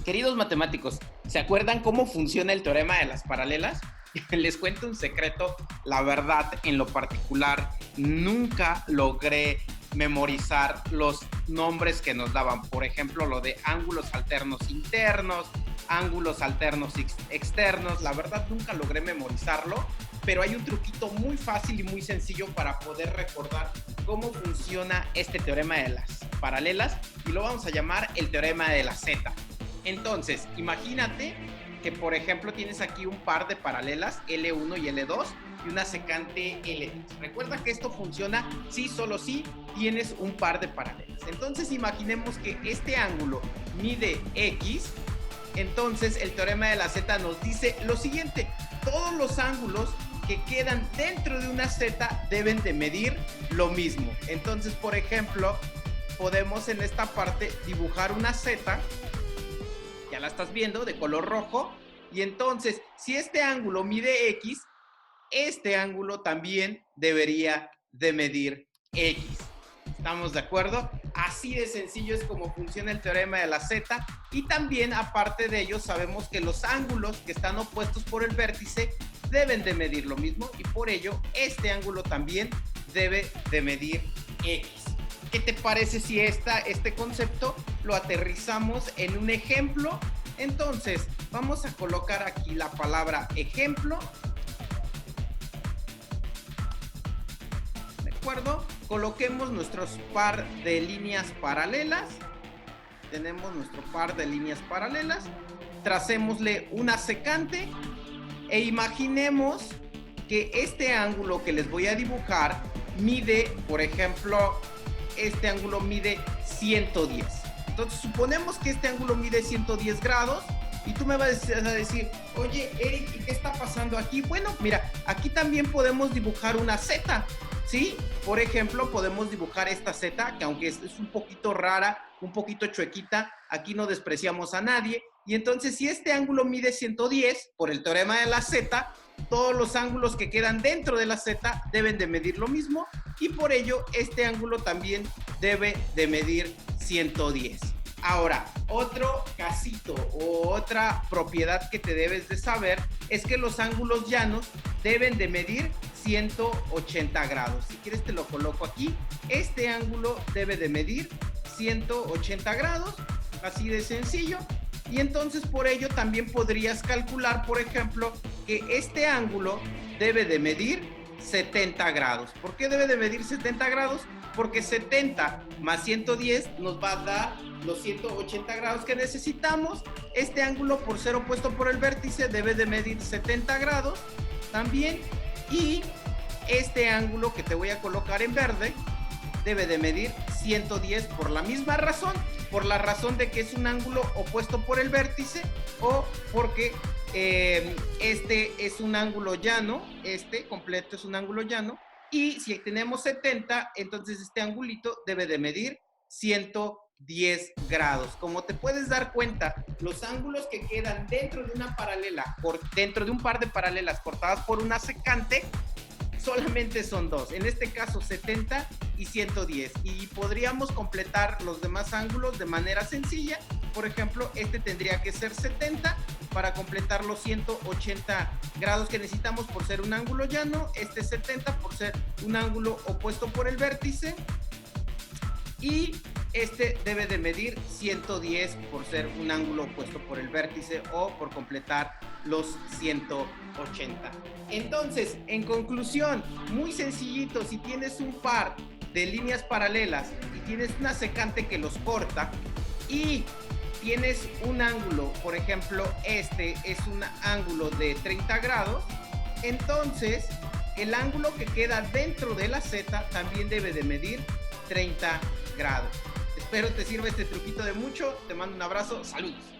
Queridos matemáticos, ¿se acuerdan cómo funciona el teorema de las paralelas? Les cuento un secreto, la verdad, en lo particular, nunca logré memorizar los nombres que nos daban. Por ejemplo, lo de ángulos alternos internos, ángulos alternos externos, la verdad nunca logré memorizarlo, pero hay un truquito muy fácil y muy sencillo para poder recordar cómo funciona este teorema de las paralelas y lo vamos a llamar el teorema de la Z. Entonces, imagínate que, por ejemplo, tienes aquí un par de paralelas, L1 y L2, y una secante L2. Recuerda que esto funciona si solo si tienes un par de paralelas. Entonces, imaginemos que este ángulo mide X. Entonces, el teorema de la Z nos dice lo siguiente: todos los ángulos que quedan dentro de una Z deben de medir lo mismo. Entonces, por ejemplo, podemos en esta parte dibujar una Z. Ya la estás viendo, de color rojo. Y entonces, si este ángulo mide X, este ángulo también debería de medir X. ¿Estamos de acuerdo? Así de sencillo es como funciona el teorema de la Z. Y también, aparte de ello, sabemos que los ángulos que están opuestos por el vértice deben de medir lo mismo. Y por ello, este ángulo también debe de medir X. ¿Qué te parece si este concepto lo aterrizamos en un ejemplo? Entonces, vamos a colocar aquí la palabra ejemplo. ¿De acuerdo? Coloquemos nuestros par de líneas paralelas. Tenemos nuestro par de líneas paralelas. Tracémosle una secante e imaginemos que este ángulo que les voy a dibujar mide, por ejemplo, este ángulo mide 110. Entonces, suponemos que este ángulo mide 110 grados y tú me vas a decir, oye, Eric, ¿y qué está pasando aquí? Bueno, mira, aquí también podemos dibujar una Z, ¿sí? Por ejemplo, podemos dibujar esta Z, que aunque es un poquito rara, un poquito chuequita, aquí no despreciamos a nadie. Y entonces, si este ángulo mide 110, por el teorema de la Z, todos los ángulos que quedan dentro de la Z deben de medir lo mismo y por ello este ángulo también debe de medir 110. Ahora, otro casito o otra propiedad que te debes de saber es que los ángulos llanos deben de medir 180 grados. Si quieres te lo coloco aquí. Este ángulo debe de medir 180 grados, así de sencillo. Y entonces por ello también podrías calcular, por ejemplo, que este ángulo debe de medir 70 grados. ¿Por qué debe de medir 70 grados? Porque 70 más 110 nos va a dar los 180 grados que necesitamos. Este ángulo, por ser opuesto por el vértice, debe de medir 70 grados también. Y este ángulo que te voy a colocar en verde debe de medir 110 por la misma razón, por la razón de que es un ángulo opuesto por el vértice o porque este es un ángulo llano, este completo es un ángulo llano, y si tenemos 70, entonces este angulito debe de medir 110 grados. Como te puedes dar cuenta, los ángulos que quedan dentro de una paralela, dentro de un par de paralelas cortadas por una secante, solamente son dos, en este caso 70 y 110, y podríamos completar los demás ángulos de manera sencilla. Por ejemplo, este tendría que ser 70 para completar los 180 grados que necesitamos por ser un ángulo llano, este 70 por ser un ángulo opuesto por el vértice, y este debe de medir 110 por ser un ángulo opuesto por el vértice o por completar los 180. Entonces, en conclusión, muy sencillito, si tienes un par de líneas paralelas y tienes una secante que los corta y tienes un ángulo, por ejemplo, este es un ángulo de 30 grados, entonces el ángulo que queda dentro de la Z también debe de medir 30 grados. Espero te sirva este truquito de mucho. Te mando un abrazo. Saludos.